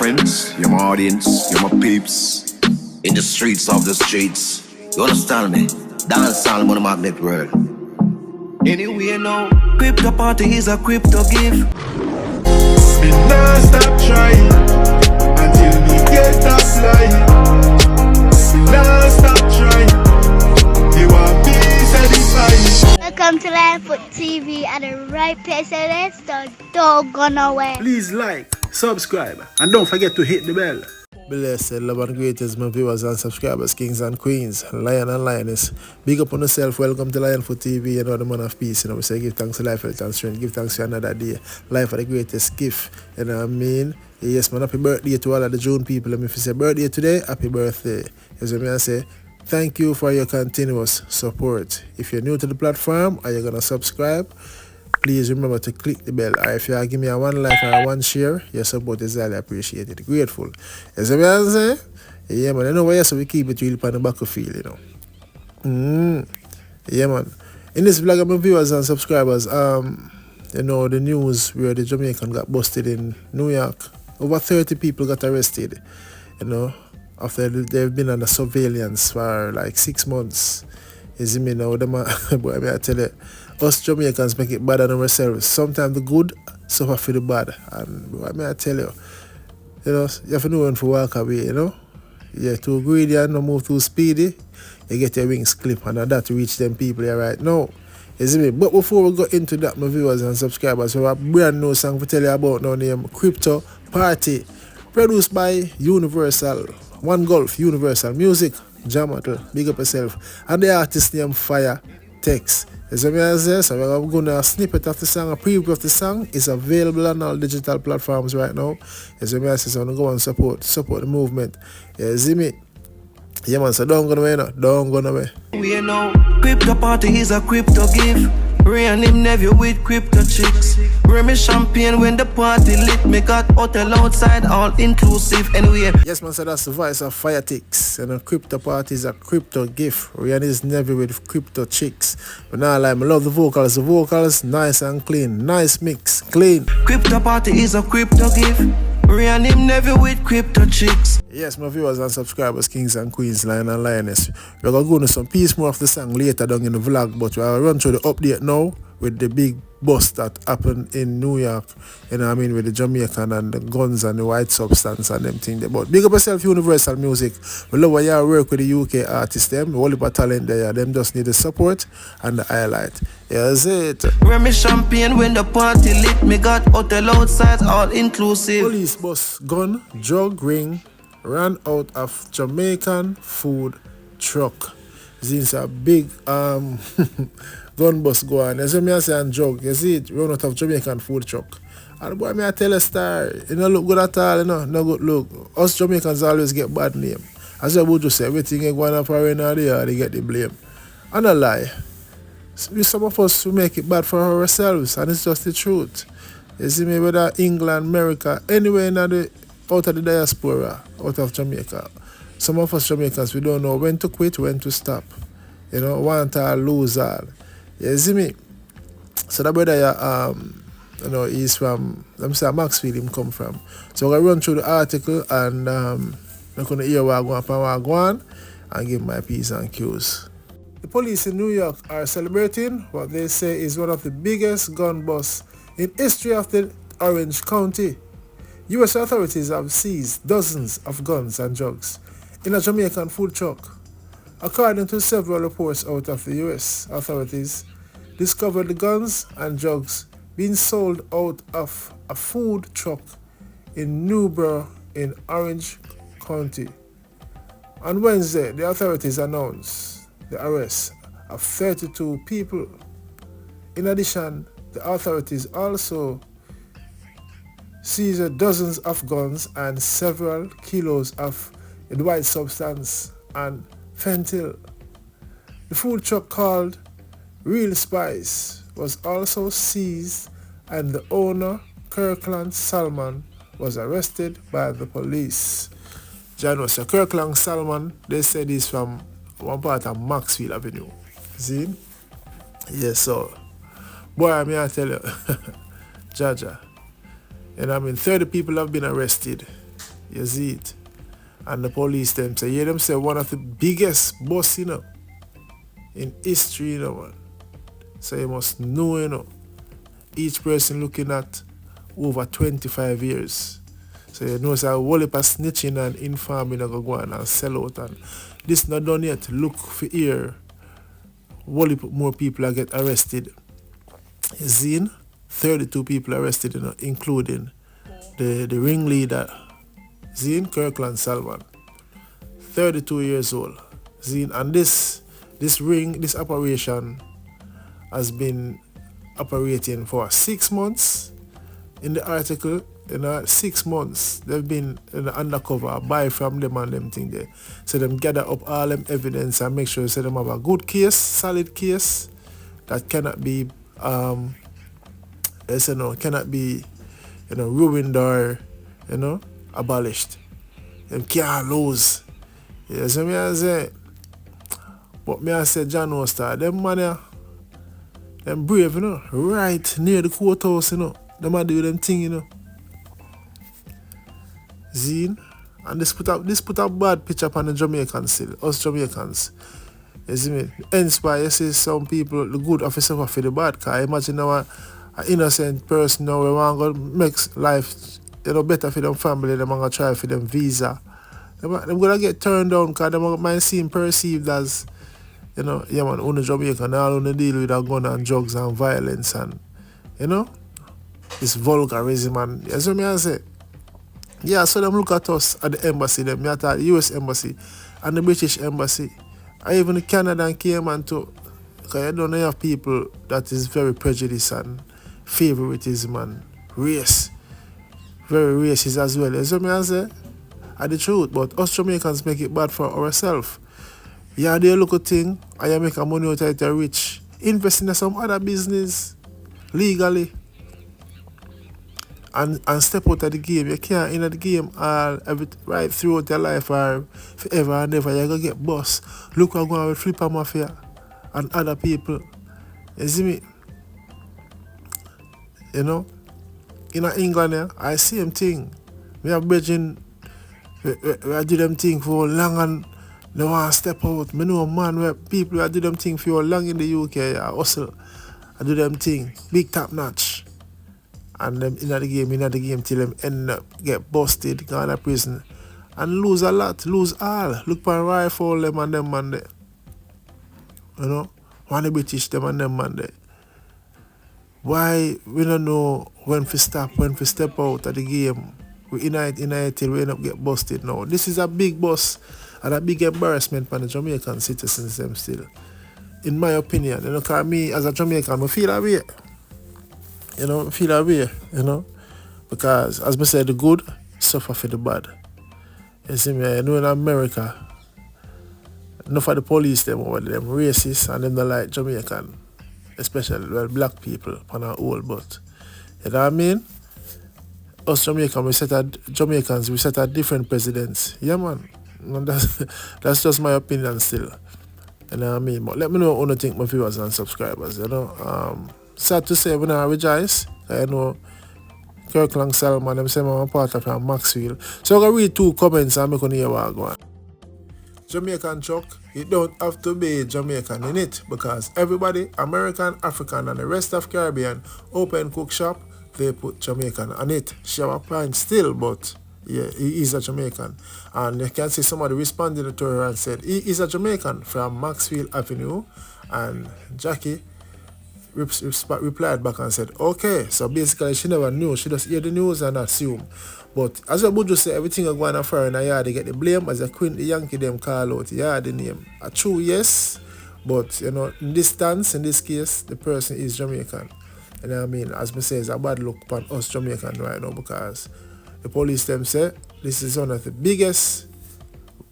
friends, you're my audience, you're my peeps. In the streets of the streets, you understand me? Dance all on the magnet world. Anyway, now, crypto party is a crypto gift. Me nah stop trying until me get that flying. Me nah stop trying. You want me satisfied. Welcome to Lion TV at the right place, so let's don't go nowhere. Please like, subscribe, and don't forget to hit the bell. Blessed, love and greatest, my viewers and subscribers, kings and queens, lion and lioness. Big up on yourself. Welcome to Lion TV, you know, the man of peace. You know, we say give thanks to life, health, and strength. Give thanks to another day. Life are the greatest gift. You know what I mean? Yes, man, happy birthday to all of the June people. And if you say birthday today, happy birthday. As I say, thank you for your continuous support. If you're new to the platform or you're going to subscribe, please remember to click the bell. Or if you give me a one like or a one share, your support is highly appreciated. Grateful. As I say, yeah, man, you know why so we keep it real on the battlefield, you know. Yeah, man. In this vlog, my viewers and subscribers, you know, the news where the Jamaican got busted in New York. Over 30 people got arrested, you know, after they've been under surveillance for like 6 months. You see me now, boy, I tell you, us Jamaicans make it bad on ourselves. Sometimes the good suffer for the bad. And boy, I tell you, you know, you have to know when to walk away, you know. You're too greedy and not move too speedy, you get your wings clipped, and that to reach them people here right now. You see me? But before we go into that, my viewers and subscribers, we have a brand new song to tell you about now named Crypto Party, produced by Universal, One Gulf, Universal Music, Jamaicans, big up yourself. And the artist named Fyah Tyx. As I say, so we're going to snippet of the song, a preview of the song is available on all digital platforms right now. As I say, so I'm going to go and support the movement. You see me? Yeah, man, so don't go away now. Don't go away. We know crypto party is a crypto gift. Rain him nephew with crypto chicks. Bring me champagne when the party lit. Me got hotel outside, all inclusive. Anyway. Yes, man, so that's the voice of Fyah Tyx. And a crypto party is a crypto gift. Rain is never with crypto chicks. But now, like, I love the vocals. The vocals, nice and clean. Nice mix, clean. Crypto party is a crypto gift. Rain him never with crypto chicks. Yes, my viewers and subscribers, kings and queens, lion and lioness. We're going to go into some piece more of the song later down in the vlog, but we'll run through the update now with the big bust that happened in New York, you know what I mean, with the Jamaican and the guns and the white substance and them things. But big up yourself, Universal Music. We love how you work with the UK artists, them. All the talent there, them just need the support and the highlight. Here's it. Bring me champagne when the party lit. Me got hotel outside, all inclusive. Police bus, gun, drug ring, ran out of Jamaican food truck. This is a big gun bus go on. As I say, and drug, you see it, run out of Jamaican food truck. And boy, me I tell a story, you know, look good at all, you know, no good look. Us Jamaicans always get bad name. As I would just say, everything you going up around there, they get the blame. And a lie. Some of us who make it bad for ourselves, and it's just the truth. You see me, whether England, America, anywhere in the out of the diaspora, out of Jamaica. Some of us Jamaicans, we don't know when to quit, when to stop. You know, want all, lose all. You see me? So that brother, you know, he's from, let me say, Maxfield him come from. So I'm going to run through the article and I'm going to hear what I'm going to and give my P's and Q's. The police in New York are celebrating what they say is one of the biggest gun busts in history of the Orange County. U.S. authorities have seized dozens of guns and drugs in a Jamaican food truck. According to several reports out of the U.S., authorities discovered the guns and drugs being sold out of a food truck in Newborough in Orange County. On Wednesday, the authorities announced the arrest of 32 people. In addition, the authorities also seized dozens of guns and several kilos of the white substance and fentanyl. The food truck called Real Spice was also seized and the owner, Kirkland Salmon, was arrested by the police. So Kirkland Salmon, they said he's from one part of Maxfield Avenue. See? Yes, so. Boy, I mean, I tell you, Jaja. And I mean, 30 people have been arrested. You see it. And the police them say, yeah, them say one of the biggest bus, in history, man. So you must know, each person looking at over 25 years. So you know, so a whole heap of snitching and informing go on and sell out. And this not done yet. Look for here. Whole heap more people are get arrested. Zine, 32 people arrested, including the ringleader, Zine Kirkland Salman, 32 years old. Zine, and this operation has been operating for 6 months. In the article, 6 months they've been undercover, buy from them and them thing there. So them gather up all them evidence and make sure so them have a good case, solid case that cannot be cannot be ruined or abolished. Them can't lose. You see me I say? But me I say John Oster, them man them brave, right near the courthouse, them a do them thing, Zine, and this put a bad picture upon the Jamaicans still, us Jamaicans. You see me? Hence why you see some people, the good officer for the bad, because imagine now an innocent person now we want to make life better for them family, them going to try for them visa. Them going to get turned down because them might seem perceived as, yeah man, on the Jamaican, all on the deal with a gun and drugs and violence and, this vulgarism and, you see me I say? Yeah, so them look at us at the embassy, them at the US embassy and the British embassy, and even the Canada and Cayman too. Because you don't have people that is very prejudiced and favoritism and race. Very racist as well. You see me I say? That's the truth, but us Jamaicans make it bad for ourselves. Yeah, they look at thing and you make a money out of it, you're rich. Invest in some other business legally. And step out of the game. You can't in the game right throughout your life or forever and ever. You're going to get boss. Look what's going on with Flipper Mafia and other people. You see me? In England, I see them thing. We have bridging, we do them thing for long and they want to step out. I know a man where people do them thing for long in the UK. I hustle. I do them thing. Big top notch. And them in the game till them end up get busted, gone to prison, and lose a lot, lose all. Look for rifle them and them man there. One the British them and them man there. Why we don't know when to stop, when to step out of the game. We in it till we end up get busted now. This is a big bust and a big embarrassment for the Jamaican citizens them still. In my opinion, because me as a Jamaican, I feel that way. Feel that way, because as I said, the good suffer for the bad. You see me, in America, enough of the police them over them racist and them not like Jamaican, especially black people on our whole, but you know what I mean? Us Jamaicans, we set a different presidents. Yeah man. And that's just my opinion still. You know what I mean? But let me know what you think, my viewers and subscribers, sad to say, we not rejoice. I know Kirkland Salman, them say I'm part of Maxwell. So I'm going to read 2 comments and I'm going to hear what I go on. Jamaican truck, you don't have to be Jamaican in it because everybody, American, African and the rest of Caribbean, open cook shop, they put Jamaican on it. Shower pint still, but yeah, he is a Jamaican. And you can see somebody responding to her and said, he is a Jamaican from Maxwell Avenue. And Jackie replied back and said, okay, so basically she never knew, she just hear the news and assume. But as I would just say, everything is going on for her in a yard, they get the blame, as a queen, the Yankee them call out, yeah, the name. A true, yes, but in this stance, in this case, the person is Jamaican. And I mean, as me say, it's a bad look upon us Jamaican right now because the police them say, this is one of the biggest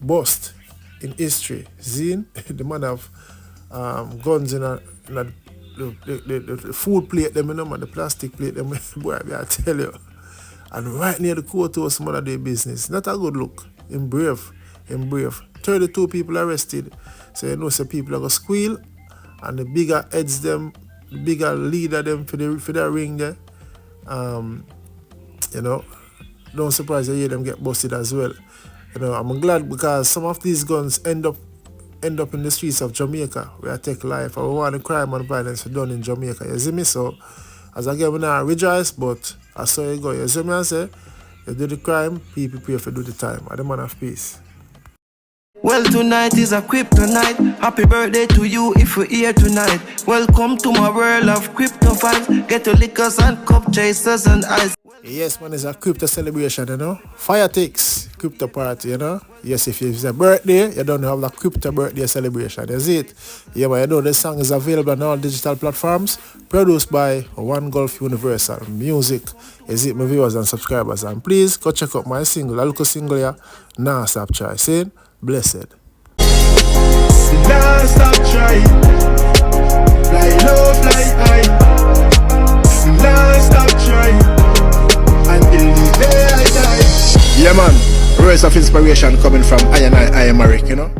bust in history. Zine, the man have guns in the food plate them, the plastic plate them, boy, I tell you. And right near the courthouse, some of their business. Not a good look. In brave. 32 people arrested. So some people are going to squeal. And the bigger heads them, the bigger leader them for the ring there. don't surprise you hear them get busted as well. You know, I'm glad because some of these guns end up in the streets of Jamaica where I take life. I want the crime and violence done in Jamaica. You see me? So as again, we now rejoice, but I saw you go. You see me? I say, you do the crime, people pray for do the time. I'm the man of peace. Well, tonight is a crypto night. Happy birthday to you if you're here tonight. Welcome to my world of crypto vibes. Get your liquors and cup chasers and ice. Yes, man, it's a crypto celebration, you know. Fyah Tyx, crypto party, you know. Yes, if it's a birthday, you don't have the crypto birthday celebration, you see it? Yeah, but you know the song is available on all digital platforms, produced by One Gulf Universal Music. Is it, my viewers and subscribers? And please go check out my single, a local single here, Nah Stop Try. Saying, blessed. Nah stop trying. Fly low, fly high. Nah stop trying until the day I die. Yeah, man. Words of inspiration coming from I and I am Marek, you know.